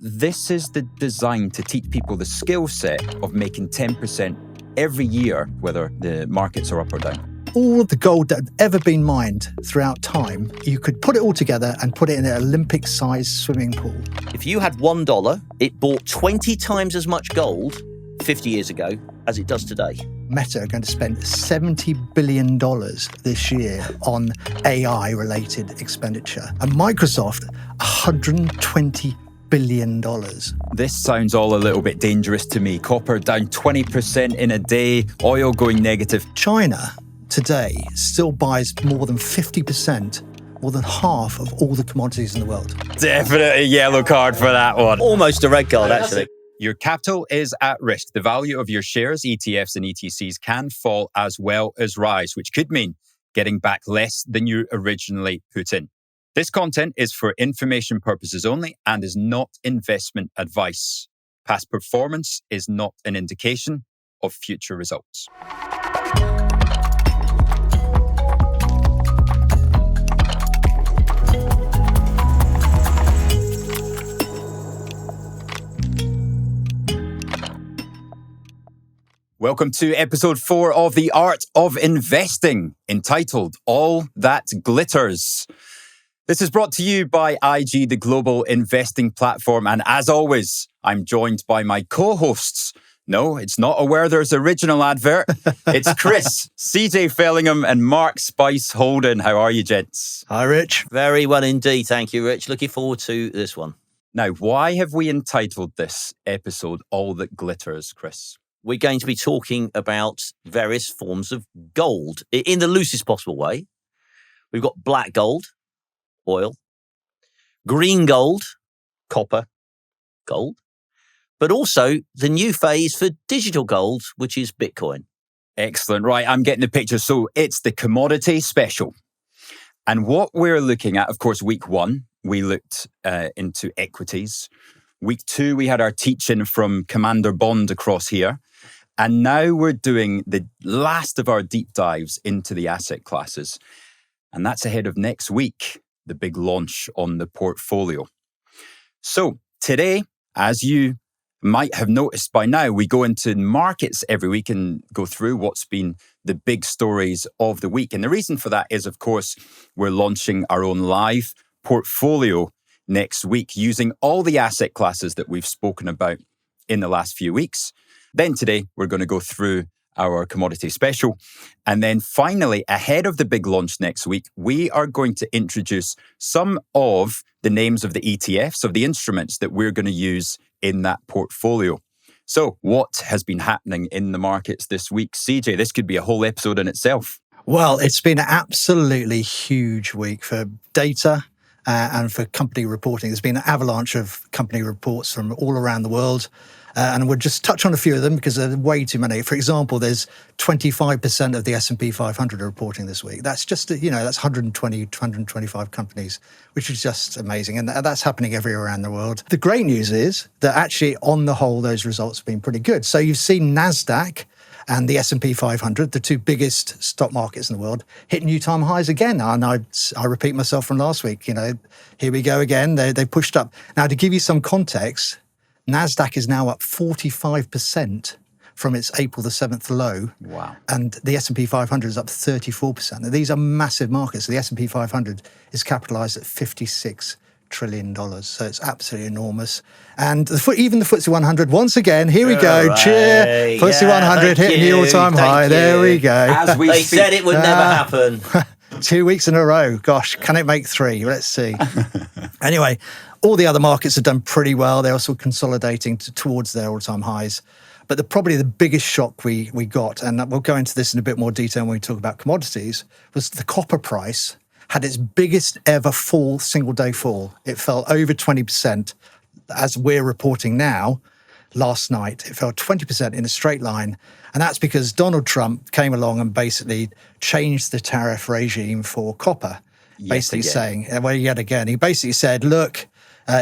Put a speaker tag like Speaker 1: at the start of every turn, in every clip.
Speaker 1: this is designed to teach people the skill set of making 10% every year, whether the markets are up or down.
Speaker 2: All of the gold that had ever been mined throughout time, you could put it all together and put it in an Olympic-sized swimming pool.
Speaker 3: If you had $1, it bought 20 times as much gold 50 years ago as it does today.
Speaker 2: Meta are going to spend $70 billion this year on AI-related expenditure. And Microsoft, $120 billion.
Speaker 1: This sounds all a little bit dangerous to me. Copper down 20% in a day, oil going negative.
Speaker 2: China today still buys more than 50%, more than half of all the commodities in the world.
Speaker 1: Definitely yellow card for that one.
Speaker 3: Almost a red card, actually.
Speaker 1: Your capital is at risk. The value of your shares, ETFs and ETCs can fall as well as rise, which could mean getting back less than you originally put in. This content is for information purposes only and is not investment advice. Past performance is not an indication of future results. Welcome to episode 4 of The Art of Investing, entitled All That Glitters. This is brought to you by IG, the global investing platform. And as always, I'm joined by my co-hosts. No, it's not a Werther's original advert. It's Chris, CJ Fellingham and Mark Spice Holden. How are you, gents?
Speaker 2: Hi, Rich.
Speaker 3: Very well indeed. Thank you, Rich. Looking forward to this one.
Speaker 1: Now, why have we entitled this episode All That Glitters, Chris?
Speaker 3: We're going to be talking about various forms of gold in the loosest possible way. We've got black gold, oil, green gold, copper, gold, but also the new phase for digital gold, which is Bitcoin.
Speaker 1: Excellent. Right, I'm getting the picture. So it's the commodity special. And what we're looking at, of course, week 1, we looked into equities. Week 2, we had our teaching from Commander Bond across here. And now we're doing the last of our deep dives into the asset classes. And that's ahead of next week, the big launch on the portfolio. So today, as you might have noticed by now, we go into markets every week and go through what's been the big stories of the week. And the reason for that is, of course, we're launching our own live portfolio next week using all the asset classes that we've spoken about in the last few weeks. Then today, we're going to go through our commodity special. And then finally, ahead of the big launch next week, we are going to introduce some of the names of the ETFs, of the instruments that we're going to use in that portfolio. So what has been happening in the markets this week? CJ, this could be a whole episode in itself.
Speaker 2: Well, it's been an absolutely huge week for data and for company reporting. There's been an avalanche of company reports from all around the world. And we'll just touch on a few of them because there are way too many. For example, there's 25% of the S&P 500 are reporting this week. That's just, that's 120, 125 companies, which is just amazing. And that's happening everywhere around the world. The great news is that actually, on the whole, those results have been pretty good. So you've seen NASDAQ and the S&P 500, the two biggest stock markets in the world, hit new time highs again. And I repeat myself from last week, here we go again. They pushed up. Now, to give you some context, NASDAQ is now up 45% from its April the 7th low.
Speaker 1: Wow.
Speaker 2: And the S&P 500 is up 34%. Now, these are massive markets. The S&P 500 is capitalized at $56 trillion. So it's absolutely enormous. And even the FTSE 100, once again, here we go.
Speaker 3: Right.
Speaker 2: Cheer. FTSE 100 hitting the all-time high. There we go.
Speaker 1: As we
Speaker 3: They said it would never happen.
Speaker 2: 2 weeks in a row. Gosh, can it make 3? Let's see. Anyway, all the other markets have done pretty well. They're also consolidating towards their all-time highs. But probably the biggest shock we got, and we'll go into this in a bit more detail when we talk about commodities, was the copper price had its biggest ever single-day fall. It fell over 20%. As we're reporting now, last night, it fell 20% in a straight line. And that's because Donald Trump came along and basically changed the tariff regime for copper. Yet again, he basically said, look,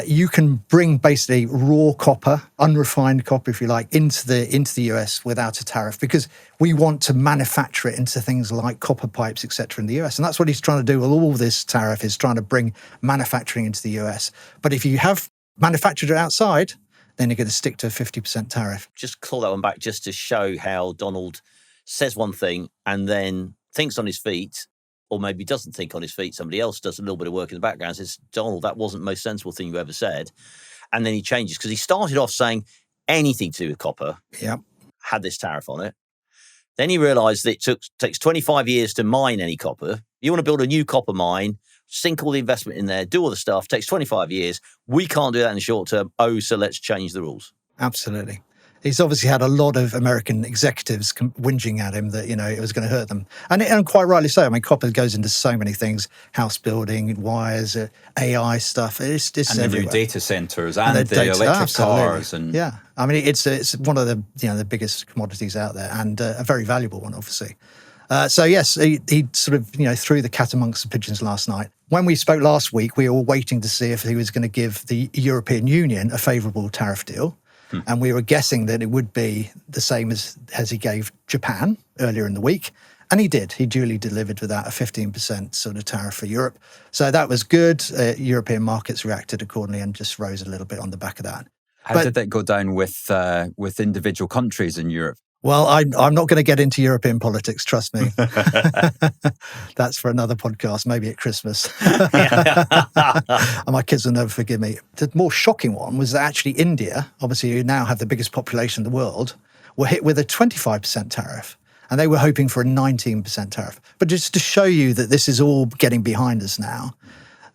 Speaker 2: you can bring basically raw copper, unrefined copper, if you like, into the US without a tariff because we want to manufacture it into things like copper pipes, etc. in the US. And that's what he's trying to do with all this tariff, is trying to bring manufacturing into the US. But if you have manufactured it outside, then you're going to stick to a 50% tariff.
Speaker 3: Just call that one back just to show how Donald says one thing and then thinks on his feet, or maybe doesn't think on his feet. Somebody else does a little bit of work in the background and says, Donald, that wasn't the most sensible thing you ever said. And then he changes because he started off saying anything to do with copper had this tariff on it. Then he realized that it takes 25 years to mine any copper. You want to build a new copper mine, sink all the investment in there, do all the stuff, takes 25 years. We can't do that in the short term. So let's change the rules.
Speaker 2: Absolutely. He's obviously had a lot of American executives whinging at him that, it was going to hurt them. And quite rightly so. I mean, copper goes into so many things, house building, wires, AI stuff. It's
Speaker 1: and
Speaker 2: everywhere.
Speaker 1: The new data centers and the electric cars. And
Speaker 2: yeah, I mean, it's one of the biggest commodities out there and a very valuable one, obviously. So yes, he sort of, threw the cat amongst the pigeons last night. When we spoke last week, we were all waiting to see if he was going to give the European Union a favourable tariff deal. And we were guessing that it would be the same as he gave Japan earlier in the week. And he did. He duly delivered with that, a 15% sort of tariff for Europe. So that was good. European markets reacted accordingly and just rose a little bit on the back of that.
Speaker 1: How did that go down with individual countries in Europe?
Speaker 2: Well, I'm not going to get into European politics, trust me. That's for another podcast, maybe at Christmas. And my kids will never forgive me. The more shocking one was that actually India, obviously who now have the biggest population in the world, were hit with a 25% tariff. And they were hoping for a 19% tariff. But just to show you that this is all getting behind us now,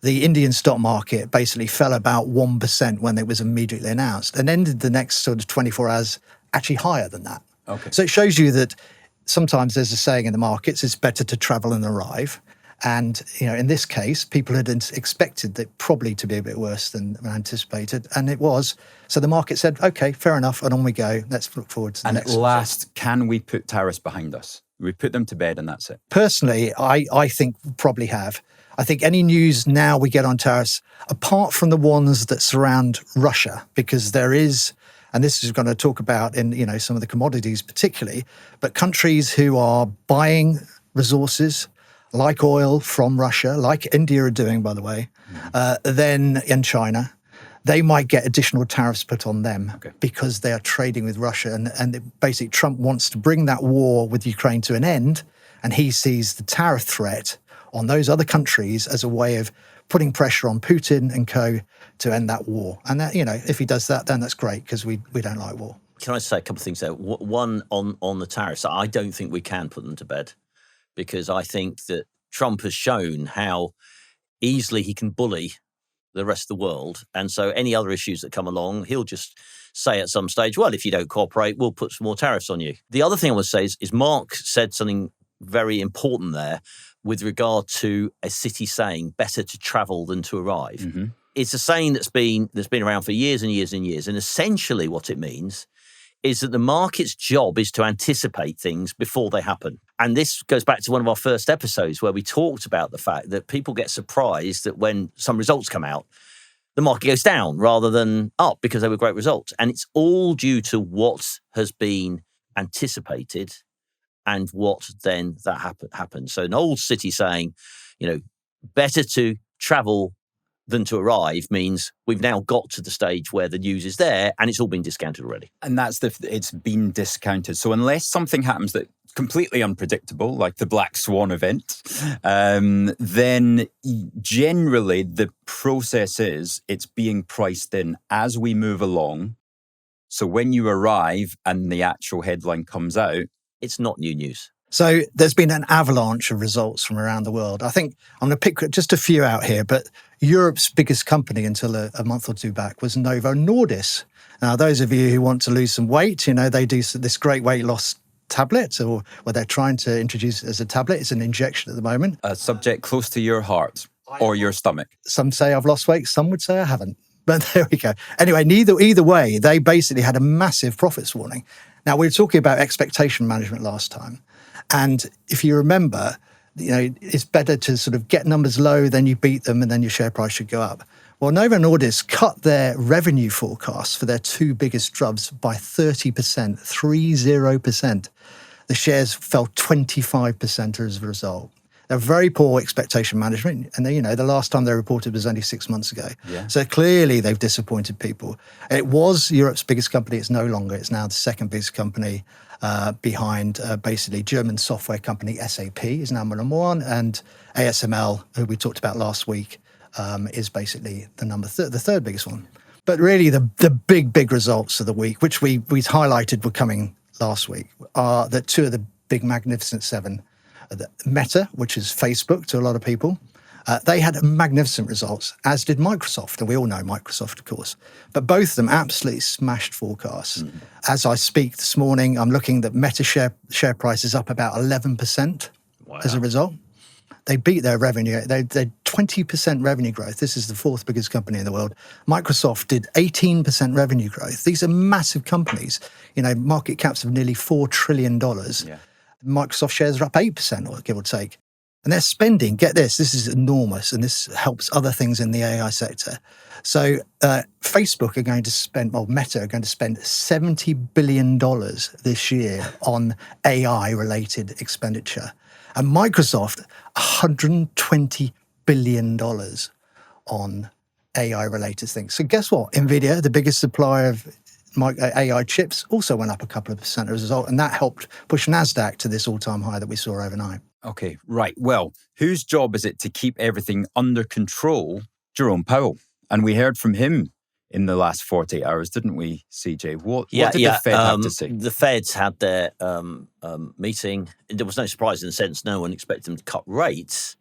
Speaker 2: the Indian stock market basically fell about 1% when it was immediately announced and ended the next sort of 24 hours actually higher than that.
Speaker 1: Okay.
Speaker 2: So it shows you that sometimes there's a saying in the markets, it's better to travel and arrive. And, in this case, people had expected that probably to be a bit worse than anticipated. And it was. So the market said, OK, fair enough. And on we go. Let's look forward to the next.
Speaker 1: And at last, can we put tariffs behind us? We put them to bed and that's it.
Speaker 2: Personally, I think we probably have. I think any news now we get on tariffs, apart from the ones that surround Russia, because there is... And this is going to talk about in, some of the commodities particularly, but countries who are buying resources like oil from Russia, like India are doing, by the way, then in China, they might get additional tariffs put on them because they are trading with Russia. And basically Trump wants to bring that war with Ukraine to an end. And he sees the tariff threat on those other countries as a way of putting pressure on Putin and co to end that war. And that, if he does that, then that's great because we don't like war.
Speaker 3: Can I say a couple of things there? One, on the tariffs, I don't think we can put them to bed because I think that Trump has shown how easily he can bully the rest of the world. And so any other issues that come along, he'll just say at some stage, well, if you don't cooperate, we'll put some more tariffs on you. The other thing I would say is Mark said something very important there with regard to a city saying better to travel than to arrive. Mm-hmm. It's a saying that's been around for years and years and years. And essentially what it means is that the market's job is to anticipate things before they happen. And this goes back to one of our first episodes where we talked about the fact that people get surprised that when some results come out, the market goes down rather than up because they were great results. And it's all due to what has been anticipated and what then that happens. So an old city saying, better to travel than to arrive means we've now got to the stage where the news is there and it's all been discounted already.
Speaker 1: And it's been discounted. So unless something happens that's completely unpredictable, like the Black Swan event, then generally the process is it's being priced in as we move along. So when you arrive and the actual headline comes out,
Speaker 3: it's not new news.
Speaker 2: So there's been an avalanche of results from around the world. I think I'm going to pick just a few out here, but Europe's biggest company until a month or two back was Novo Nordisk. Now, those of you who want to lose some weight, they do this great weight loss tablet, or what they're trying to introduce as a tablet. It's an injection at the moment.
Speaker 1: A subject close to your heart or your stomach.
Speaker 2: Some say I've lost weight. Some would say I haven't. But there we go. Anyway, either way, they basically had a massive profits warning. Now, we were talking about expectation management last time. And if you remember, it's better to sort of get numbers low, then you beat them, and then your share price should go up. Well, Novo Nordisk cut their revenue forecast for their two biggest drugs by 30%, 30%. The shares fell 25% as a result. They're very poor expectation management. And the last time they reported was only 6 months ago.
Speaker 1: Yeah.
Speaker 2: So clearly they've disappointed people. It was Europe's biggest company. It's no longer. It's now the second biggest company behind basically German software company SAP is now number one. And ASML, who we talked about last week, is basically the third biggest one. But really the big results of the week, which we highlighted were coming last week, are that two of the big Magnificent Seven. Meta, which is Facebook to a lot of people, they had magnificent results, as did Microsoft. And we all know Microsoft, of course. But both of them absolutely smashed forecasts. As I speak this morning, I'm looking that Meta share price is up about 11% as a result. They beat their revenue. They 20% revenue growth. This is the fourth biggest company in the world. Microsoft did 18% revenue growth. These are massive companies. Market caps of nearly $4 trillion. Yeah. Microsoft shares are up 8%, or give or take. And they're spending, get this is enormous, and this helps other things in the AI sector. So Facebook are going to spend, Meta are going to spend $70 billion this year on AI-related expenditure. And Microsoft, $120 billion on AI-related things. So guess what? NVIDIA, the biggest supplier of AI chips, also went up a couple of percent as a result, and that helped push NASDAQ to this all-time high that we saw overnight.
Speaker 1: Okay, right. Well, whose job is it to keep everything under control? Jerome Powell. And we heard from him in the last 48 hours, didn't we, CJ? What did the Fed have to say?
Speaker 3: The Feds had their meeting. There was no surprise in the sense no one expected them to cut rates,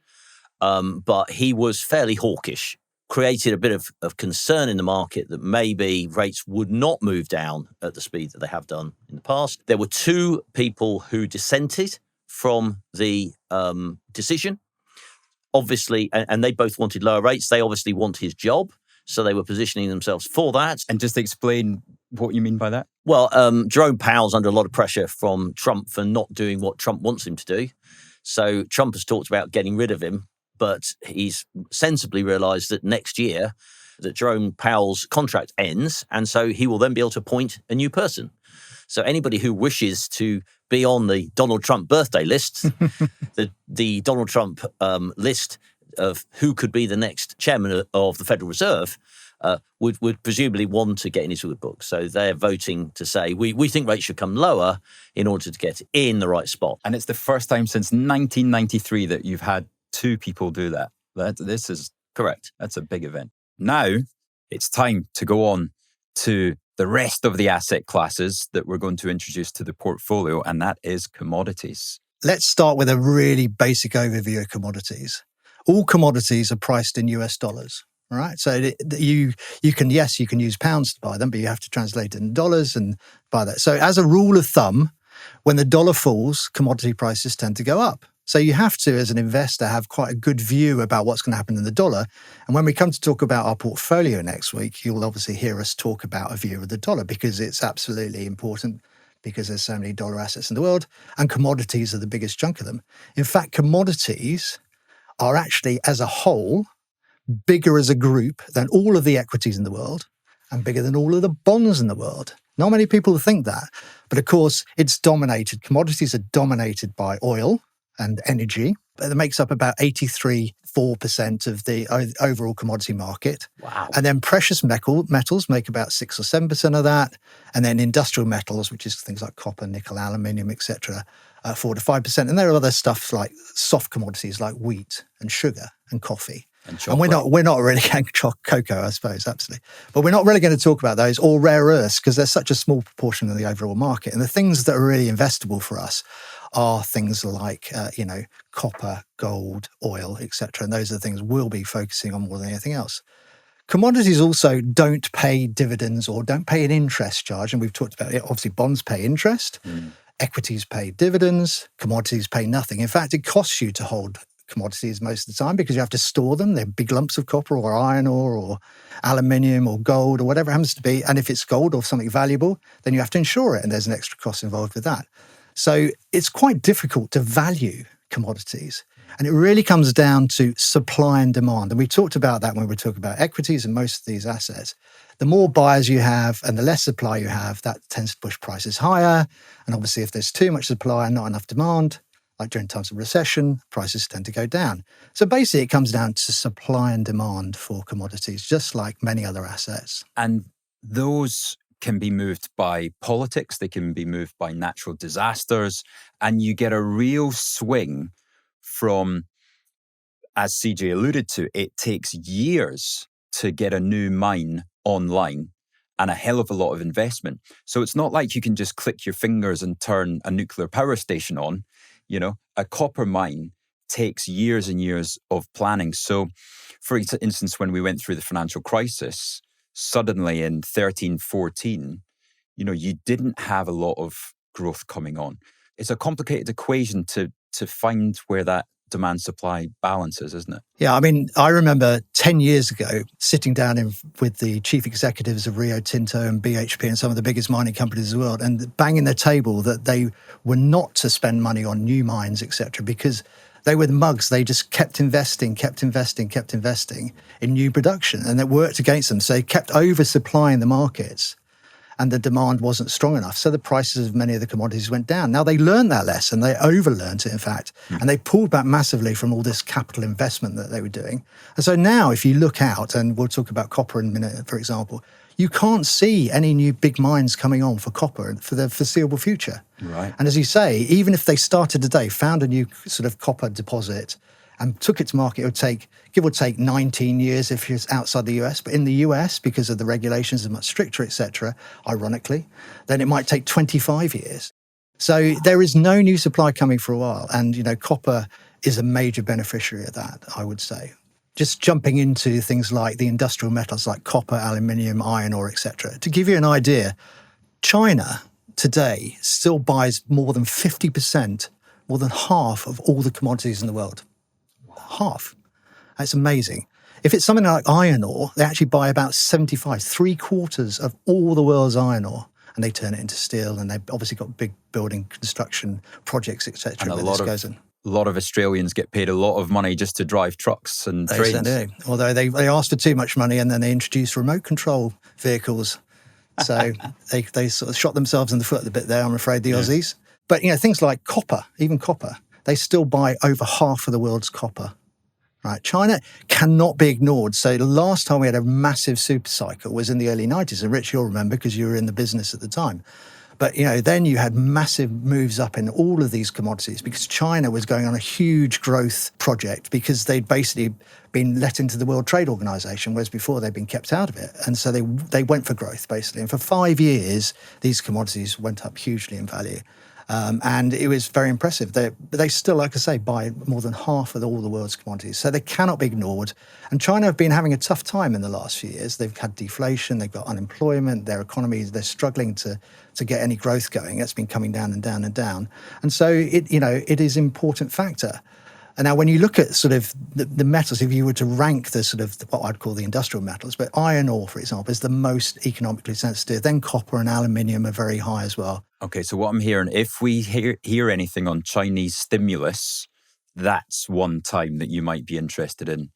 Speaker 3: but he was fairly hawkish. Created a bit of concern in the market that maybe rates would not move down at the speed that they have done in the past. There were two people who dissented from the decision, obviously, and they both wanted lower rates. They obviously want his job, so they were positioning themselves for that.
Speaker 1: And just explain what you mean by that.
Speaker 3: Well, Jerome Powell's under a lot of pressure from Trump for not doing what Trump wants him to do. So Trump has talked about getting rid of him, but he's sensibly realised that next year that Jerome Powell's contract ends, and so he will then be able to appoint a new person. So anybody who wishes to be on the Donald Trump birthday list, the Donald Trump list of who could be the next chairman of the Federal Reserve, would presumably want to get in his good book. So they're voting to say, we think rates should come lower in order to get in the right spot.
Speaker 1: And it's the first time since 1993 that you've had two people do that. This is
Speaker 3: correct.
Speaker 1: That's a big event. Now it's time to go on to the rest of the asset classes that we're going to introduce to the portfolio, and that is commodities.
Speaker 2: Let's start with a really basic overview of commodities. All commodities are priced in US dollars. All right. So you can use pounds to buy them, but you have to translate it in dollars and buy that. So as a rule of thumb, when the dollar falls, commodity prices tend to go up. So you have to, as an investor, have quite a good view about what's going to happen in the dollar. And when we come to talk about our portfolio next week, you'll obviously hear us talk about a view of the dollar, because it's absolutely important, because there's so many dollar assets in the world, and commodities are the biggest chunk of them. In fact, commodities are actually, as a whole, bigger as a group than all of the equities in the world, and bigger than all of the bonds in the world. Not many people think that. But of course, commodities are dominated by oil and energy. That makes up about 83.4% of the overall commodity market.
Speaker 3: Wow.
Speaker 2: And then precious metals make about 6 or 7% of that. And then industrial metals, which is things like copper, nickel, aluminium, etc., 4 to 5%. And there are other stuff like soft commodities like wheat and sugar and coffee. And we're not really cocoa, I suppose, absolutely. But we're not really going to talk about those, or rare earths, because they're such a small proportion of the overall market. And the things that are really investable for us are things like, copper, gold, oil, etc. And those are the things we'll be focusing on more than anything else. Commodities also don't pay dividends or don't pay an interest charge. And we've talked about it. Obviously, bonds pay interest. Equities pay dividends. Commodities pay nothing. In fact, it costs you to hold commodities most of the time, because you have to store them. They're big lumps of copper or iron ore or aluminium or gold or whatever it happens to be. And if it's gold or something valuable, then you have to insure it. And there's an extra cost involved with that. So it's quite difficult to value commodities. And it really comes down to supply and demand. And we talked about that when we talk about equities and most of these assets. The more buyers you have and the less supply you have, that tends to push prices higher. And obviously, if there's too much supply and not enough demand, Like during times of recession, prices tend to go down. So basically, it comes down to supply and demand for commodities, just like many other assets.
Speaker 1: And those can be moved by politics, they can be moved by natural disasters, and you get a real swing from, as CJ alluded to, it takes years to get a new mine online and a hell of a lot of investment. So it's not like you can just click your fingers and turn a nuclear power station on. A copper mine takes years and years of planning. So, for instance, when we went through the financial crisis, suddenly in 13, 14, you didn't have a lot of growth coming on. It's a complicated equation to find where that demand-supply balance is, isn't it?
Speaker 2: Yeah, I mean, I remember 10 years ago sitting down with the chief executives of Rio Tinto and BHP and some of the biggest mining companies in the world and banging their table that they were not to spend money on new mines, etc., because they were the mugs. They just kept investing in new production, and it worked against them. So they kept oversupplying the markets, and the demand wasn't strong enough. So the prices of many of the commodities went down. Now, they learned that lesson. They overlearned it, in fact, and they pulled back massively from all this capital investment that they were doing. And so now, if you look out, and we'll talk about copper in a minute, for example, you can't see any new big mines coming on for copper for the foreseeable future.
Speaker 1: Right.
Speaker 2: And as you say, even if they started today, found a new sort of copper deposit and took it to market, it would take, give or take, 19 years if it's outside the US. But in the US, because of the regulations are much stricter, etc., ironically, then it might take 25 years. So there is no new supply coming for a while. And, copper is a major beneficiary of that, I would say. Just jumping into things like the industrial metals like copper, aluminium, iron ore, etc. To give you an idea, China today still buys more than 50%, more than half of all the commodities in the world. Half. That's amazing. If it's something like iron ore, they actually buy about 75, 3/4 of all the world's iron ore, and they turn it into steel, and they've obviously got big building construction projects, etc.
Speaker 1: A lot of Australians get paid a lot of money just to drive trucks and trains.
Speaker 2: They do. Although they asked for too much money, and then they introduced remote control vehicles. So they sort of shot themselves in the foot a bit there, I'm afraid, the Aussies. But, things like copper, even copper, they still buy over half of the world's copper. Right? China cannot be ignored. So the last time we had a massive super cycle was in the early 90s. And Rich, you'll remember because you were in the business at the time. But, then you had massive moves up in all of these commodities because China was going on a huge growth project because they'd basically been let into the World Trade Organization, whereas before they'd been kept out of it. And so they went for growth, basically. And for 5 years, these commodities went up hugely in value. And it was very impressive. They still, like I say, buy more than half of all the world's commodities. So they cannot be ignored. And China have been having a tough time in the last few years. They've had deflation, they've got unemployment, their economy, they're struggling to get any growth going. It's been coming down and down and down. And so it is an important factor. And now when you look at sort of the metals, if you were to rank the sort of what I'd call the industrial metals, but iron ore, for example, is the most economically sensitive. Then copper and aluminium are very high as well.
Speaker 1: Okay, so what I'm hearing, if we hear anything on Chinese stimulus, that's one time that you might be interested in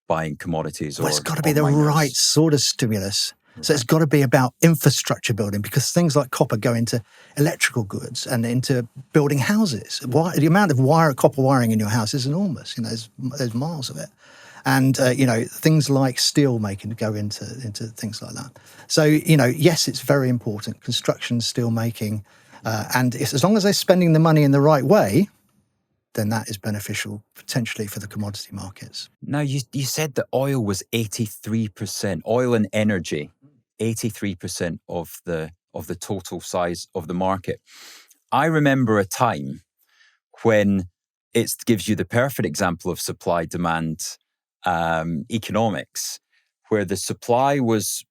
Speaker 1: buying commodities.
Speaker 2: Well, it's got to be the right sort of stimulus. So it's got to be about infrastructure building because things like copper go into electrical goods and into building houses. The amount of copper wiring in your house is enormous. There's miles of it. And, things like steel making go into things like that. So, yes, it's very important. Construction, steel making. And as long as they're spending the money in the right way, then that is beneficial potentially for the commodity markets.
Speaker 1: Now, you said that oil was 83%, oil and energy, 83% of the total size of the market. I remember a time when it gives you the perfect example of supply-demand economics, where the supply was,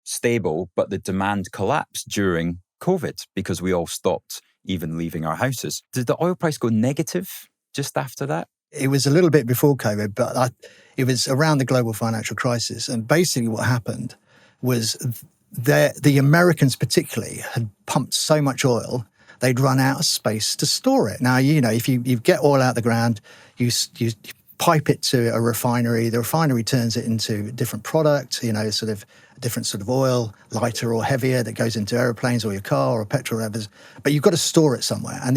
Speaker 1: stable, but the demand collapsed during COVID because we all stopped even leaving our houses. Did the oil price go negative just after that?
Speaker 2: It was a little bit before COVID, but it was around the global financial crisis. And basically what happened was the Americans particularly had pumped so much oil, they'd run out of space to store it. Now, if you get oil out of the ground, you pipe it to a refinery. The refinery turns it into a different product, sort of a different sort of oil, lighter or heavier, that goes into aeroplanes or your car or petrol, whatever. But you've got to store it somewhere. And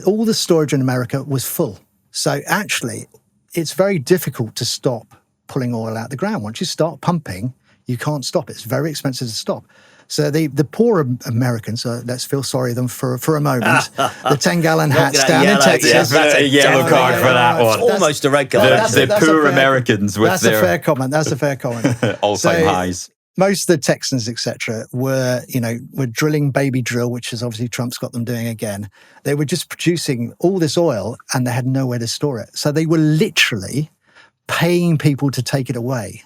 Speaker 2: all the storage in America was full. So actually, it's very difficult to stop pulling oil out the ground. Once you start pumping, you can't stop it. It's very expensive to stop. So the poor Americans, let's feel sorry them for a moment. The 10-gallon hats down in Texas.
Speaker 1: That's a yellow card for that one.
Speaker 3: It's almost a red card.
Speaker 1: The poor Americans with their...
Speaker 2: That's a fair comment. That's a fair comment.
Speaker 1: All-time highs.
Speaker 2: Most of the Texans, etc., were drilling baby drill, which is obviously Trump's got them doing again. They were just producing all this oil and they had nowhere to store it. So they were literally paying people to take it away.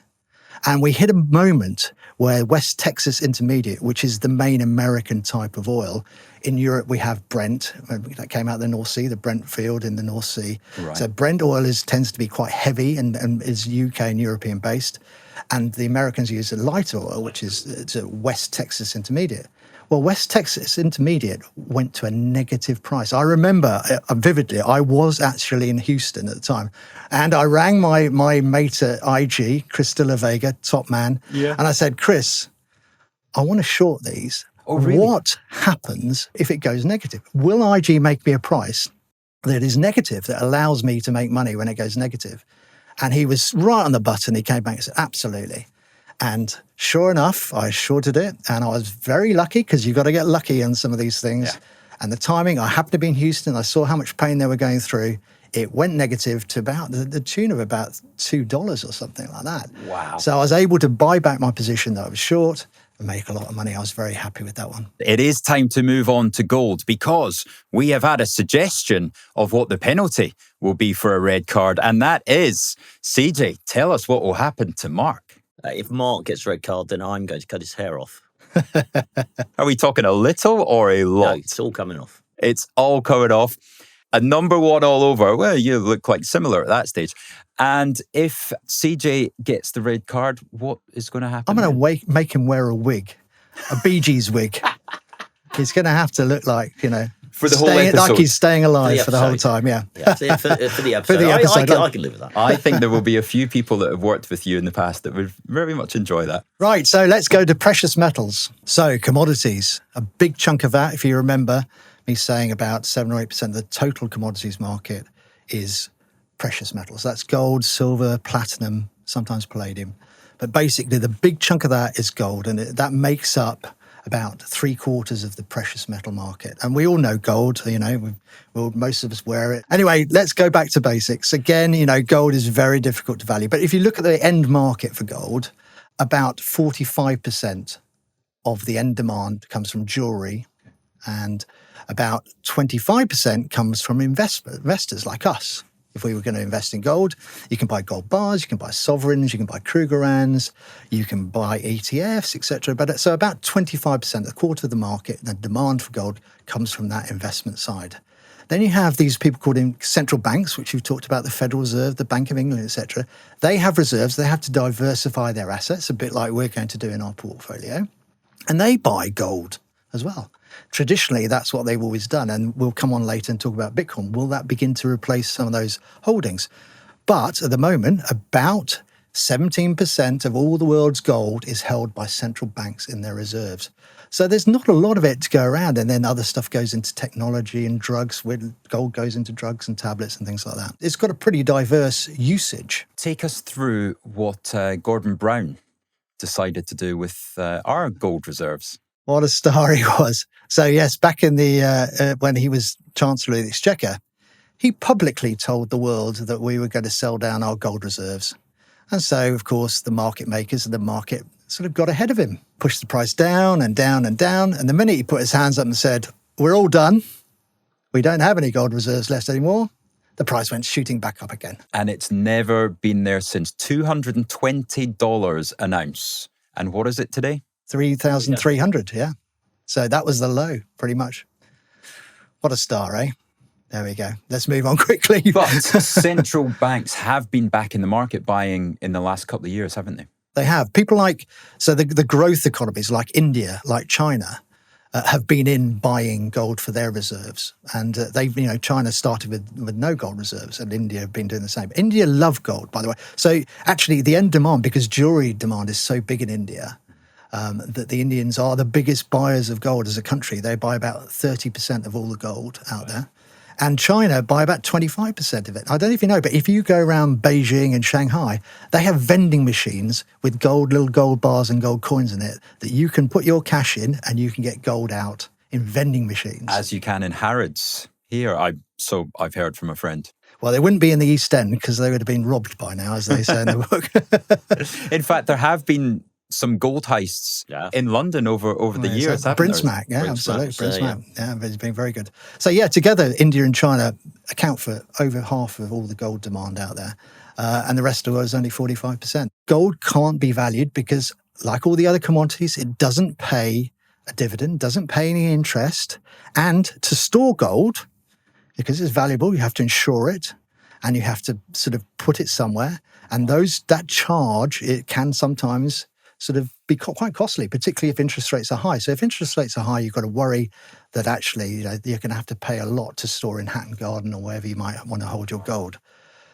Speaker 2: And we hit a moment where West Texas Intermediate, which is the main American type of oil, in Europe we have Brent, that came out of the North Sea, the Brent field in the North Sea. Right. So Brent oil tends to be quite heavy and is UK and European based. And the Americans use a lighter oil, which is a West Texas Intermediate. Well, West Texas Intermediate went to a negative price. I remember vividly, I was actually in Houston at the time. And I rang my mate at IG, Chris de la Vega, top man. Yeah. And I said, Chris, I want to short these. Oh, really? What happens if it goes negative? Will IG make me a price that is negative, that allows me to make money when it goes negative? And he was right on the button. He came back and said, absolutely. And sure enough, I shorted it. And I was very lucky, because you've got to get lucky on some of these things. Yeah. And the timing, I happened to be in Houston. I saw how much pain they were going through. It went negative to about the tune of about $2 or something like that. Wow. So I was able to buy back my position that I was short and make a lot of money. I was very happy with that one.
Speaker 1: It is time to move on to gold, because we have had a suggestion of what the penalty will be for a red card. And that is, CJ, tell us what will happen to Mark.
Speaker 3: If Mark gets a red card, then I'm going to cut his hair off.
Speaker 1: Are we talking a little or a lot?
Speaker 3: No, it's all coming off.
Speaker 1: It's all coming off. A number one all over. Well, you look quite similar at that stage. And if CJ gets the red card, what is going to happen?
Speaker 2: I'm going to make him wear a wig, a Bee Gees wig. He's going to have to look like,
Speaker 1: for the whole episode.
Speaker 2: Like he's staying alive for the whole time, yeah.
Speaker 3: For the episode. I can live with that.
Speaker 1: I think there will be a few people that have worked with you in the past that would very much enjoy that.
Speaker 2: Right, so let's go to precious metals. So commodities, a big chunk of that, if you remember me saying about 7 or 8% of the total commodities market is precious metals. That's gold, silver, platinum, sometimes palladium. But basically the big chunk of that is gold, and that makes up about 3/4 of the precious metal market. And we all know gold, most of us wear it. Anyway, let's go back to basics. Again, gold is very difficult to value. But if you look at the end market for gold, about 45% of the end demand comes from jewelry, and about 25% comes from investors like us. If we were going to invest in gold, you can buy gold bars, you can buy sovereigns, you can buy Krugerrands, you can buy ETFs, etc. But so about 25%, a quarter of the market, the demand for gold comes from that investment side. Then you have these people called central banks, which we've talked about, the Federal Reserve, the Bank of England, etc. They have reserves. They have to diversify their assets, a bit like we're going to do in our portfolio. And they buy gold as well. Traditionally, that's what they've always done. And we'll come on later and talk about Bitcoin. Will that begin to replace some of those holdings? But at the moment, about 17% of all the world's gold is held by central banks in their reserves. So there's not a lot of it to go around. And then other stuff goes into technology and drugs. Gold goes into drugs and tablets and things like that. It's got a pretty diverse usage.
Speaker 1: Take us through what Gordon Brown decided to do with our gold reserves.
Speaker 2: What a star he was. So yes, back in the when he was Chancellor of the Exchequer, he publicly told the world that we were going to sell down our gold reserves. And so, of course, the market makers and the market sort of got ahead of him, pushed the price down and down and down. And the minute he put his hands up and said, we're all done, we don't have any gold reserves left anymore, the price went shooting back up again.
Speaker 1: And it's never been there since $220 an ounce. And what is it today?
Speaker 2: 3,300, yeah. So that was the low, pretty much. What a star, eh? There we go. Let's move on quickly.
Speaker 1: But central banks have been back in the market buying in the last couple of years, haven't they?
Speaker 2: They have. People like, so the growth economies like India, like China, have been in buying gold for their reserves. And China started with no gold reserves, and India have been doing the same. India love gold, by the way. So actually the end demand, because jewelry demand is so big in India, that the Indians are the biggest buyers of gold as a country. They buy about 30% of all the gold out there. And China buy about 25% of it. I don't know if you know, but if you go around Beijing and Shanghai, they have vending machines with little gold bars and gold coins in it that you can put your cash in and you can get gold out in vending machines.
Speaker 1: As you can in Harrods here. I've heard from a friend.
Speaker 2: Well, they wouldn't be in the East End because they would have been robbed by now, as they say in the book.
Speaker 1: In fact, there have been some gold heists in London over the years.
Speaker 2: Brinsmack, absolutely. Brinsmack, it's been very good. So together, India and China account for over half of all the gold demand out there. And the rest of the world is only 45%. Gold can't be valued because, like all the other commodities, it doesn't pay a dividend, doesn't pay any interest. And to store gold, because it's valuable, you have to insure it and you have to sort of put it somewhere. And that charge, it can sometimes sort of be quite costly, particularly if interest rates are high. So if interest rates are high, you've got to worry that actually you're going to have to pay a lot to store in Hatton Garden or wherever you might want to hold your gold.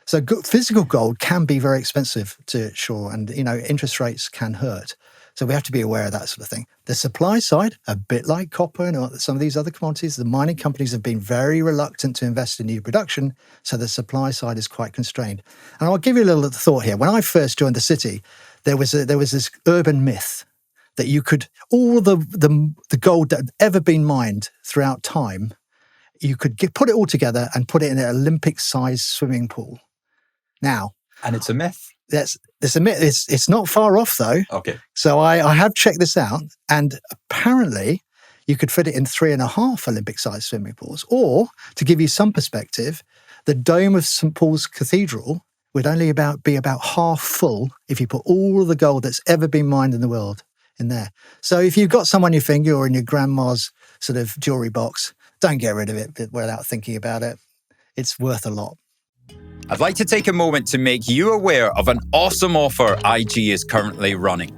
Speaker 2: So physical gold can be very expensive to store, and interest rates can hurt. So we have to be aware of that sort of thing. The supply side, a bit like copper and some of these other commodities, the mining companies have been very reluctant to invest in new production, so the supply side is quite constrained. And I'll give you a little thought here. When I first joined the city, there was this urban myth that you could, all the gold that had ever been mined throughout time, you could put it all together and put it in an Olympic-sized swimming pool. Now,
Speaker 1: and it's a myth.
Speaker 2: It's a myth. It's not far off though.
Speaker 1: Okay.
Speaker 2: So I have checked this out, and apparently you could fit it in 3.5 Olympic-sized swimming pools. Or, to give you some perspective, the dome of St. Paul's Cathedral would only be about half full if you put all the gold that's ever been mined in the world in there. So if you've got some on your finger or in your grandma's sort of jewelry box, don't get rid of it without thinking about it. It's worth a lot.
Speaker 1: I'd like to take a moment to make you aware of an awesome offer IG is currently running.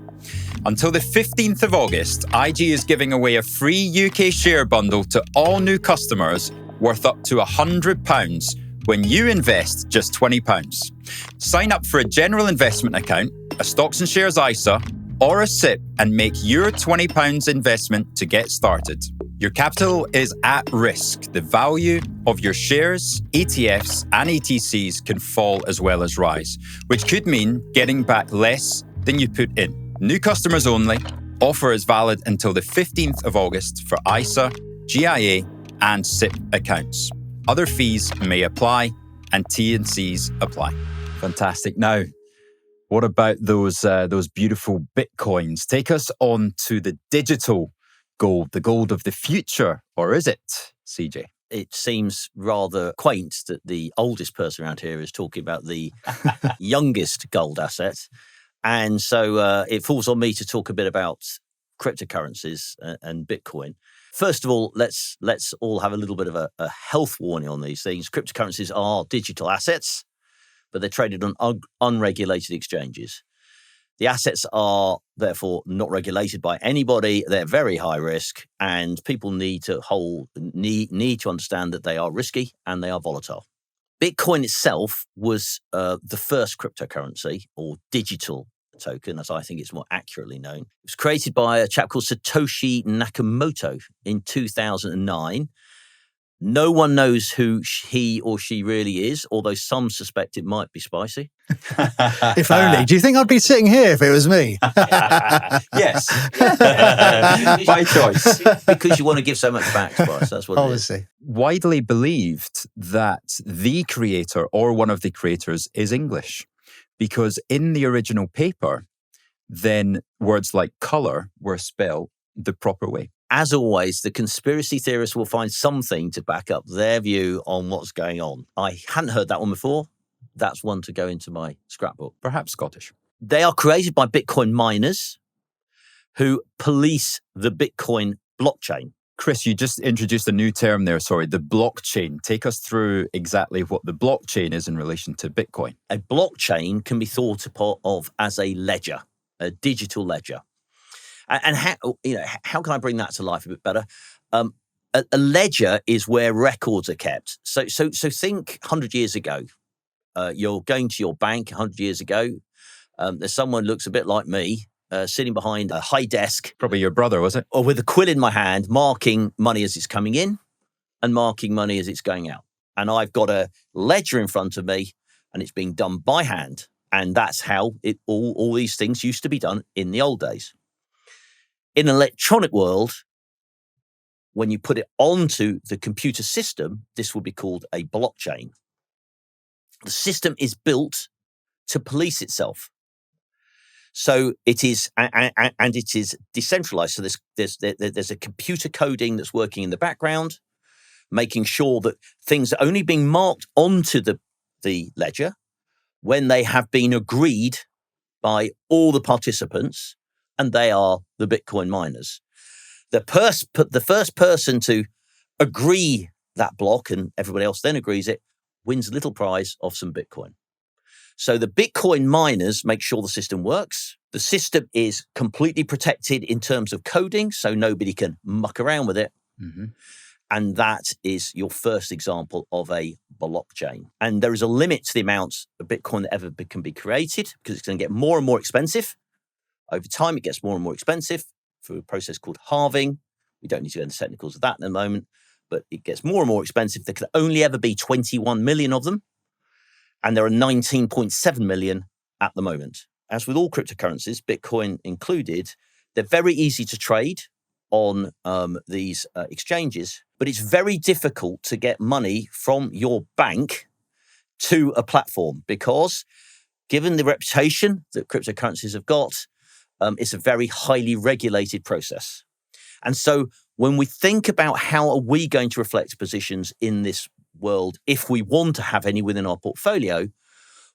Speaker 1: Until the 15th of August, IG is giving away a free UK share bundle to all new customers worth up to £100 when you invest just £20. Sign up for a general investment account, a stocks and shares ISA, or a SIP and make your £20 investment to get started. Your capital is at risk. The value of your shares, ETFs, and ETCs can fall as well as rise, which could mean getting back less than you put in. New customers only. Offer is valid until the 15th of August for ISA, GIA, and SIP accounts. Other fees may apply, and T&Cs apply. Fantastic. Now, what about those beautiful Bitcoins? Take us on to the digital gold, the gold of the future, or is it, CJ?
Speaker 3: It seems rather quaint that the oldest person around here is talking about the youngest gold asset. And so it falls on me to talk a bit about cryptocurrencies and Bitcoin. First of all, let's all have a little bit of a health warning on these things. Cryptocurrencies are digital assets, but they're traded on unregulated exchanges. The assets are therefore not regulated by anybody. They're very high risk, and people need to understand that they are risky and they are volatile. Bitcoin itself was the first cryptocurrency, or digital token, as I think it's more accurately known. It was created by a chap called Satoshi Nakamoto in 2009. No one knows who he or she really is, although some suspect it might be spicy.
Speaker 2: If only. Do you think I'd be sitting here if it was me?
Speaker 1: Yes. By choice.
Speaker 3: Because you want to give so much back to us. That's what
Speaker 2: Obviously.
Speaker 3: it is.
Speaker 1: Widely believed that the creator or one of the creators is English, because in the original paper, then words like colour were spelled the proper way.
Speaker 3: As always, the conspiracy theorists will find something to back up their view on what's going on. I hadn't heard that one before. That's one to go into my scrapbook.
Speaker 1: Perhaps Scottish.
Speaker 3: They are created by Bitcoin miners who police the Bitcoin blockchain.
Speaker 1: Chris, you just introduced a new term there, the blockchain. Take us through exactly what the blockchain is in relation to Bitcoin.
Speaker 3: A blockchain can be thought of as a ledger, a digital ledger. And how can I bring that to life a bit better? A ledger is where records are kept. So think 100 years ago. You're going to your bank 100 years ago. There's someone looks a bit like me, sitting behind a high desk.
Speaker 1: Probably your brother, was it?
Speaker 3: Or with a quill in my hand, marking money as it's coming in and marking money as it's going out. And I've got a ledger in front of me and it's being done by hand. And that's how all these things used to be done in the old days. In an electronic world, when you put it onto the computer system, this will be called a blockchain. The system is built to police itself. So it is, and it is decentralized. So there's a computer coding that's working in the background, making sure that things are only being marked onto the ledger when they have been agreed by all the participants, and they are the Bitcoin miners. The first person to agree that block, and everybody else then agrees it, wins a little prize of some Bitcoin. So the Bitcoin miners make sure the system works. The system is completely protected in terms of coding, so nobody can muck around with it. Mm-hmm. And that is your first example of a blockchain. And there is a limit to the amount of Bitcoin that ever can be created, because it's going to get more and more expensive. Over time, it gets more and more expensive through a process called halving. We don't need to go into the technicals of that in a moment, but it gets more and more expensive. There can only ever be 21 million of them. And there are 19.7 million at the moment. As with all cryptocurrencies, Bitcoin included, they're very easy to trade on these exchanges, but it's very difficult to get money from your bank to a platform because, given the reputation that cryptocurrencies have got, it's a very highly regulated process. And so when we think about how are we going to reflect positions in this world, if we want to have any within our portfolio,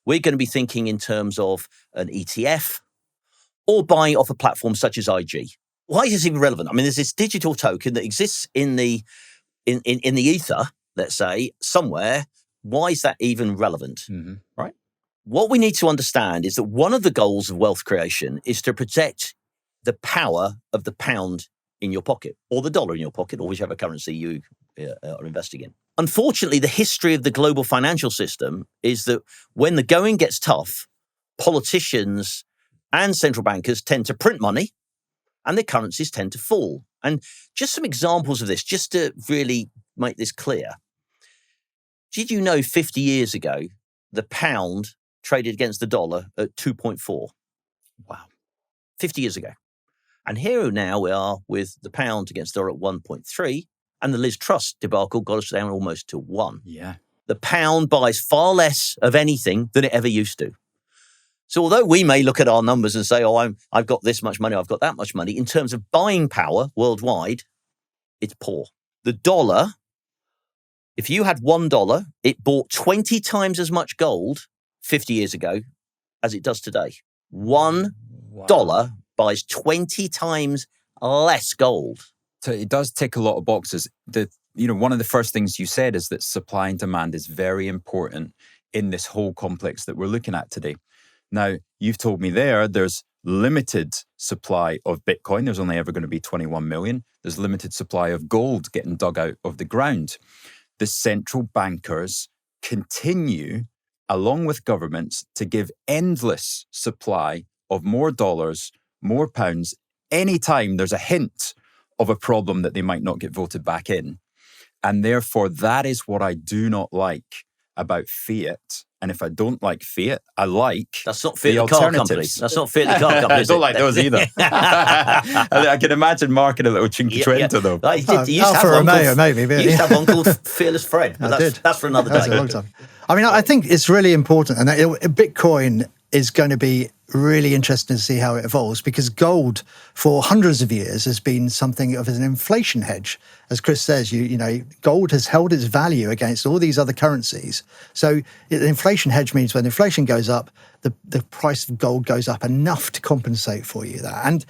Speaker 3: we're going to be thinking in terms of an ETF or buying off a platform such as IG. Why is this even relevant? I mean, there's this digital token that exists in the ether, let's say, somewhere. Why is that even relevant? Mm-hmm. Right? What we need to understand is that one of the goals of wealth creation is to protect the power of the pound in your pocket, or the dollar in your pocket, or whichever currency you are investing in. Unfortunately, the history of the global financial system is that when the going gets tough, politicians and central bankers tend to print money and their currencies tend to fall. And just some examples of this, just to really make this clear. Did you know 50 years ago, the pound traded against the dollar at 2.4? Wow. 50 years ago. And here now we are with the pound against the dollar at 1.3. And the Liz Truss debacle got us down almost to 1. Yeah. The pound buys far less of anything than it ever used to. So although we may look at our numbers and say, oh, I've got this much money, I've got that much money, in terms of buying power worldwide, it's poor. The dollar, if you had $1, it bought 20 times as much gold 50 years ago as it does today. $1 buys 20 times less gold.
Speaker 1: So it does tick a lot of boxes. One of the first things you said is that supply and demand is very important in this whole complex that we're looking at today. Now, you've told me there's limited supply of Bitcoin. There's only ever going to be 21 million. There's limited supply of gold getting dug out of the ground. The central bankers continue, along with governments, to give endless supply of more dollars, more pounds, anytime there's a hint of a problem that they might not get voted back in. And therefore, that is what I do not like about fiat. And if I don't like fiat, I like
Speaker 3: That's not Fiat the car company. That's not Fiat the car company.
Speaker 1: I don't like those either. I can imagine marking a little chinky Trento though.
Speaker 2: Alfa Romeo, maybe.
Speaker 3: You used to have one called Fearless Fred. But that's for another day.
Speaker 2: That's a long time. I mean, I think it's really important. And Bitcoin is going to be really interesting to see how it evolves, because gold for hundreds of years has been something of an inflation hedge. As Chris says, gold has held its value against all these other currencies. So the inflation hedge means when inflation goes up, the price of gold goes up enough to compensate for you that. And,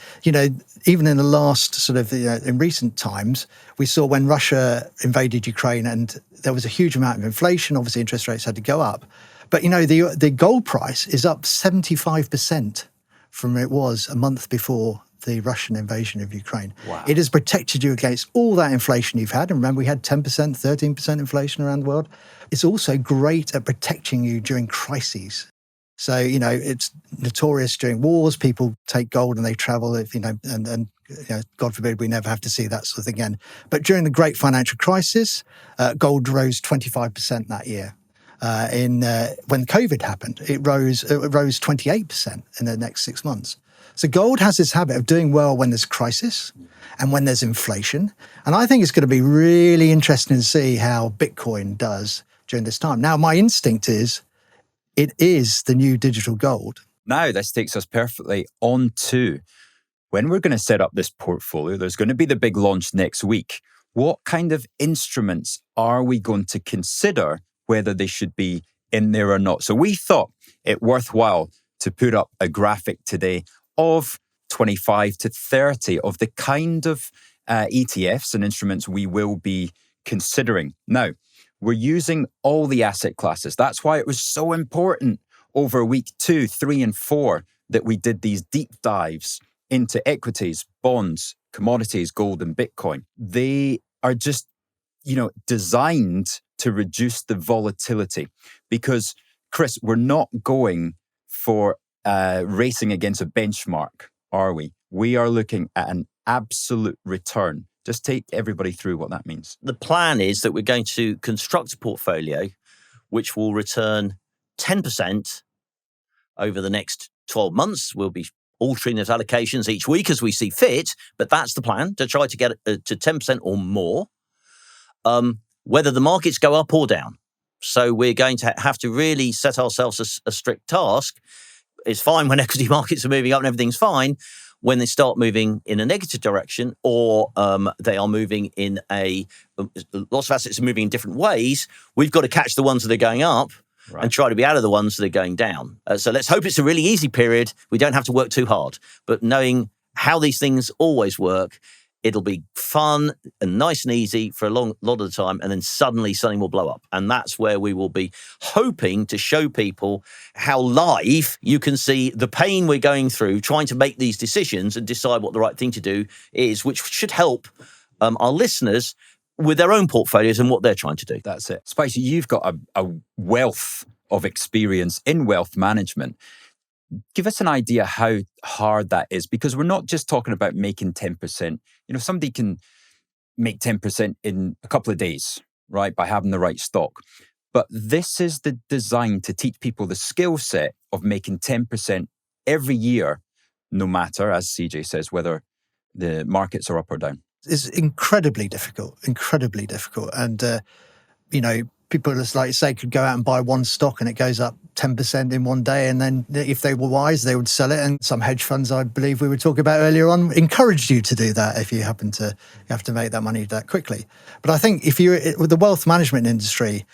Speaker 2: even in the last in recent times, we saw when Russia invaded Ukraine and there was a huge amount of inflation, obviously interest rates had to go up. But, the gold price is up 75% from where it was a month before the Russian invasion of Ukraine.
Speaker 1: Wow.
Speaker 2: It has protected you against all that inflation you've had. And remember, we had 10%, 13% inflation around the world. It's also great at protecting you during crises. So, it's notorious during wars, people take gold and they travel, and God forbid we never have to see that sort of thing again. But during the great financial crisis, gold rose 25% that year. When COVID happened, it rose 28% in the next 6 months. So gold has this habit of doing well when there's crisis and when there's inflation. And I think it's going to be really interesting to see how Bitcoin does during this time. Now, my instinct is it is the new digital gold.
Speaker 1: Now, this takes us perfectly on to when we're going to set up this portfolio. There's going to be the big launch next week. What kind of instruments are we going to consider, whether they should be in there or not? So we thought it worthwhile to put up a graphic today of 25 to 30 of the kind of ETFs and instruments we will be considering. Now, we're using all the asset classes. That's why it was so important over week 2, 3, and 4 that we did these deep dives into equities, bonds, commodities, gold, and Bitcoin. They are just, designed to reduce the volatility because, Chris, we're not going for racing against a benchmark, are we? We are looking at an absolute return. Just take everybody through what that means.
Speaker 3: The plan is that we're going to construct a portfolio which will return 10% over the next 12 months. We'll be altering those allocations each week as we see fit, but that's the plan, to try to get to 10% or more, whether the markets go up or down. So we're going to have to really set ourselves a strict task. It's fine when equity markets are moving up and everything's fine. When they start moving in a negative direction, or they are moving in lots of assets are moving in different ways, we've got to catch the ones that are going up and try to be out of the ones that are going down. So let's hope it's a really easy period. We don't have to work too hard. But knowing how these things always work, it'll be fun and nice and easy for a lot of the time, and then suddenly something will blow up. And that's where we will be hoping to show people how live you can see the pain we're going through trying to make these decisions and decide what the right thing to do is, which should help our listeners with their own portfolios and what they're trying to do.
Speaker 1: That's it. Spicy, you've got a wealth of experience in wealth management. Give us an idea how hard that is, because we're not just talking about making 10%. Somebody can make 10% in a couple of days, right, by having the right stock. But this is the design to teach people the skill set of making 10% every year, no matter, as CJ says, whether the markets are up or down.
Speaker 2: It's incredibly difficult. And, people, just like you say, could go out and buy one stock and it goes up 10% in one day. And then if they were wise, they would sell it. And some hedge funds, I believe we were talking about earlier on, encouraged you to do that if you happen to have to make that money that quickly. But I think if you're with the wealth management industry,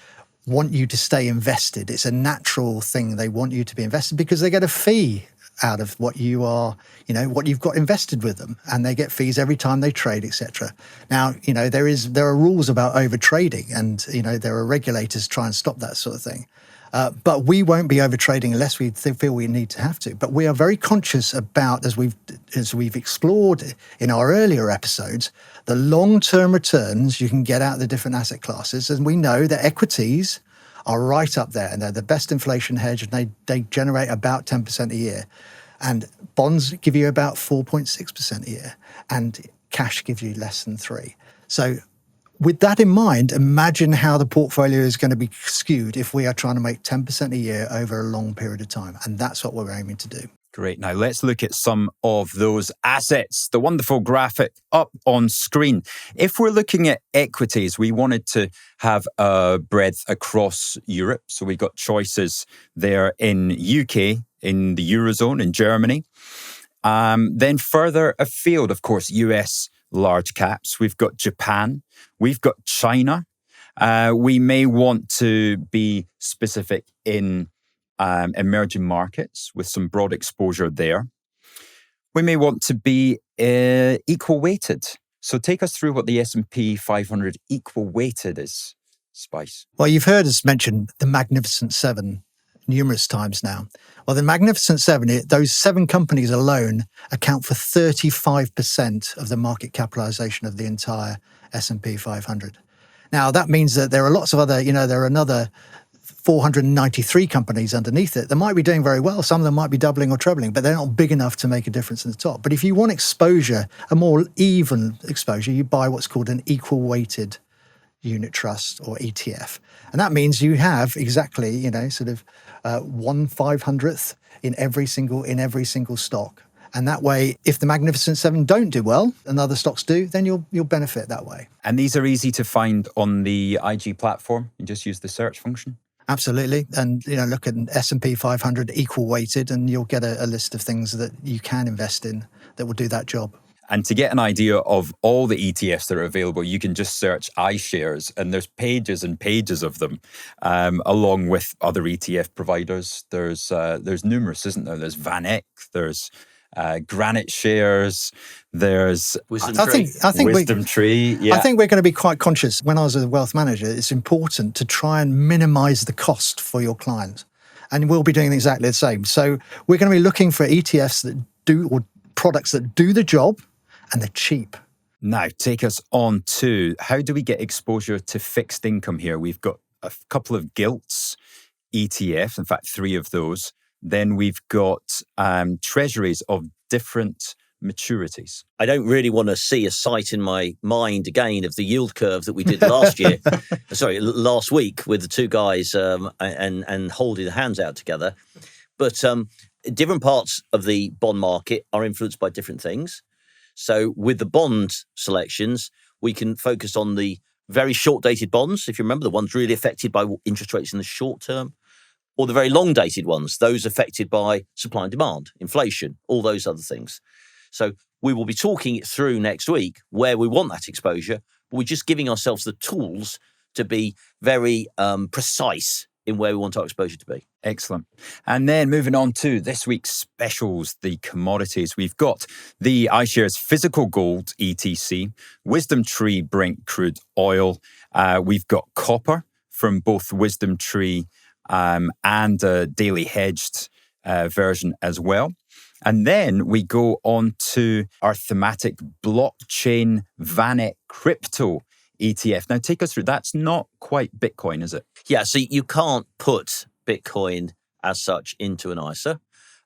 Speaker 2: want you to stay invested. It's a natural thing. They want you to be invested because they get a fee out of what you are, what you've got invested with them, and they get fees every time they trade, etc. Now, there are rules about over trading, and there are regulators try and stop that sort of thing. But we won't be over trading unless we feel we need to have to. But we are very conscious about, as we've explored in our earlier episodes, the long-term returns you can get out of the different asset classes, and we know that equities are right up there, and they're the best inflation hedge, and they generate about 10% a year. And bonds give you about 4.6% a year, and cash gives you less than 3%. So with that in mind, imagine how the portfolio is going to be skewed if we are trying to make 10% a year over a long period of time. And that's what we're aiming to do.
Speaker 1: Great. Now let's look at some of those assets. The wonderful graphic up on screen. If we're looking at equities, we wanted to have a breadth across Europe. So we got choices there in UK, in the Eurozone, in Germany. Then further afield, of course, US large caps. We've got Japan. We've got China. We may want to be specific in emerging markets with some broad exposure there. We may want to be equal weighted. So take us through what the S&P 500 equal weighted is, Spice.
Speaker 2: Well, you've heard us mention the Magnificent Seven numerous times now. Well, the Magnificent Seven, those 7 companies alone account for 35% of the market capitalization of the entire S&P 500. Now, that means that there are lots of other, there are another 493 companies underneath it that might be doing very well. Some of them might be doubling or trebling, but they're not big enough to make a difference in the top. But if you want exposure, a more even exposure, you buy what's called an equal weighted unit trust or ETF. And that means you have exactly, 1/500th in every single stock. And that way, if the Magnificent Seven don't do well and other stocks do, then you'll benefit that way.
Speaker 1: And these are easy to find on the IG platform. You just use the search function.
Speaker 2: Absolutely. And, look at S&P 500 equal weighted and you'll get a list of things that you can invest in that will do that job.
Speaker 1: And to get an idea of all the ETFs that are available, you can just search iShares, and there's pages and pages of them, along with other ETF providers. There's numerous, isn't there? There's VanEck, there's Granite Shares, there's
Speaker 3: Wisdom
Speaker 1: Tree. Yeah.
Speaker 2: I think we're going to be quite conscious. When I was a wealth manager, it's important to try and minimize the cost for your client. And we'll be doing exactly the same. So we're going to be looking for ETFs that do, or products that do the job, and they're cheap.
Speaker 1: Now, take us on to how do we get exposure to fixed income here? We've got a couple of gilts ETFs, in fact, 3 of those. Then we've got treasuries of different maturities.
Speaker 3: I don't really want to see a sight in my mind again of the yield curve that we did last week with the 2 guys and holding the hands out together. But different parts of the bond market are influenced by different things. So with the bond selections, we can focus on the very short-dated bonds, if you remember, the ones really affected by interest rates in the short term, or the very long-dated ones, those affected by supply and demand, inflation, all those other things. So we will be talking it through next week where we want that exposure, but we're just giving ourselves the tools to be very precise in where we want our exposure to be.
Speaker 1: Excellent. And then moving on to this week's specials, the commodities. We've got the iShares Physical Gold ETC, Wisdom Tree Brent Crude Oil. We've got copper from both Wisdom Tree and a daily hedged version as well. And then we go on to our thematic blockchain VanEck crypto ETF. Now, take us through. That's not quite Bitcoin, is it?
Speaker 3: Yeah, so you can't put Bitcoin as such into an ISA.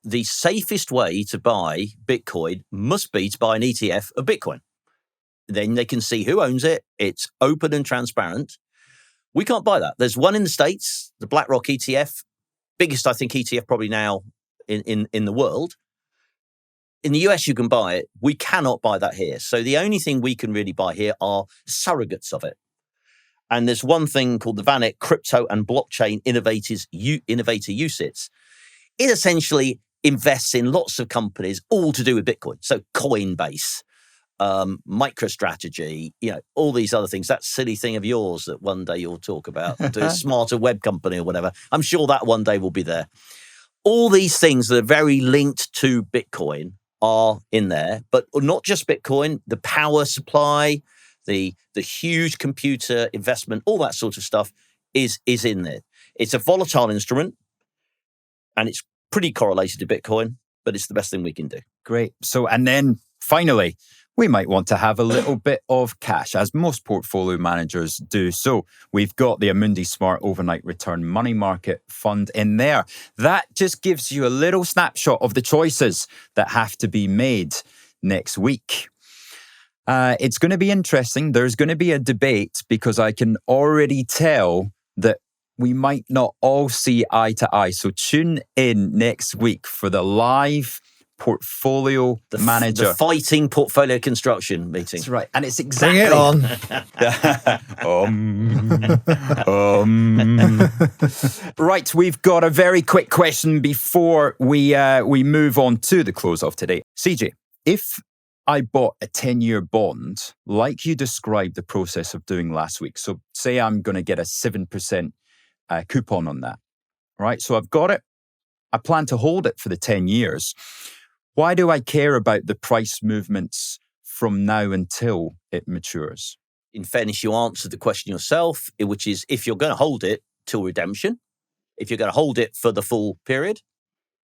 Speaker 3: The safest way to buy Bitcoin must be to buy an ETF of Bitcoin. Then they can see who owns it. It's open and transparent. We can't buy that. There's one in the States, the BlackRock ETF, biggest, I think, ETF probably now in the world. In the US, you can buy it. We cannot buy that here. So the only thing we can really buy here are surrogates of it. And there's one thing called the VanEck Crypto and Blockchain Innovator UCITS. It essentially invests in lots of companies, all to do with Bitcoin. So Coinbase, MicroStrategy, all these other things. That silly thing of yours that one day you'll talk about, the smarter web company or whatever. I'm sure that one day will be there. All these things that are very linked to Bitcoin are in there, but not just Bitcoin, the power supply, the huge computer investment, all that sort of stuff is in there. It's a volatile instrument and it's pretty correlated to Bitcoin, but it's the best thing we can do.
Speaker 1: Great. So, and then finally, we might want to have a little bit of cash, as most portfolio managers do. So we've got the Amundi Smart Overnight Return Money Market Fund in there. That just gives you a little snapshot of the choices that have to be made next week. It's going to be interesting. There's going to be a debate because I can already tell that we might not all see eye to eye. So tune in next week for the live portfolio manager.
Speaker 3: The fighting portfolio construction meeting.
Speaker 1: That's right. And it's exactly...
Speaker 2: Bring it
Speaker 1: on. Right, we've got a very quick question before we move on to the close of today. CJ, if I bought a 10-year bond, like you described the process of doing last week, so say I'm going to get a 7% coupon on that, right? So I've got it. I plan to hold it for the 10 years. Why do I care about the price movements from now until it matures?
Speaker 3: In fairness, you answered the question yourself, which is if you're going to hold it till redemption, If you're going to hold it for the full period,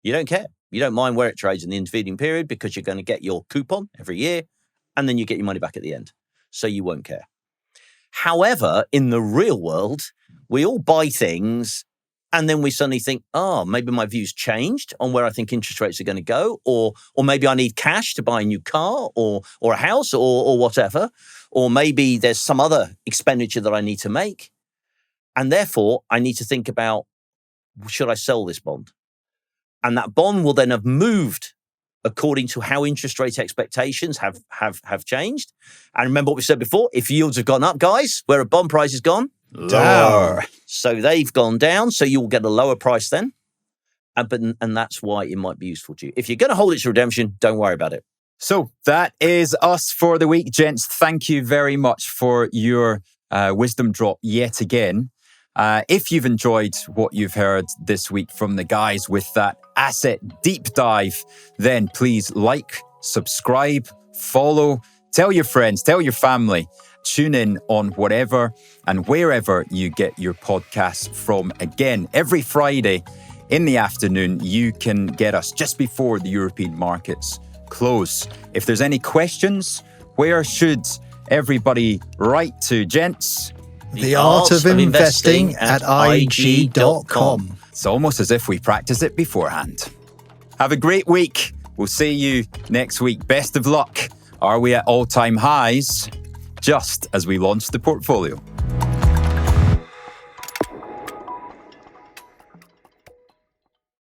Speaker 3: you don't care. You don't mind where it trades in the intervening period because you're going to get your coupon every year and then you get your money back at the end. So you won't care. However, in the real world, we all buy things and then we suddenly think, oh, maybe my view's changed on where I think interest rates are going to go, or maybe I need cash to buy a new car or a house or whatever, or maybe there's some other expenditure that I need to make. And therefore, I need to think about, should I sell this bond? And that bond will then have moved according to how interest rate expectations have changed. And remember what we said before, if yields have gone up, guys, where a bond price has gone?
Speaker 1: Lower.
Speaker 3: So they've gone down, so you'll get a lower price then. And that's why it might be useful to you. If you're going to hold it to redemption, don't worry about it.
Speaker 1: So that is us for the week, gents. Thank you very much for your wisdom drop yet again. If you've enjoyed what you've heard this week from the guys with that asset deep dive, then please like, subscribe, follow, tell your friends, tell your family, tune in on whatever and wherever you get your podcasts from. Again, every Friday in the afternoon, you can get us just before the European markets close. If there's any questions, where should everybody write to, gents?
Speaker 2: The Art of Investing at IG.com.
Speaker 1: It's almost as if we practiced it beforehand. Have a great week. We'll see you next week. Best of luck. Are we at all-time highs? Just as we launch the portfolio.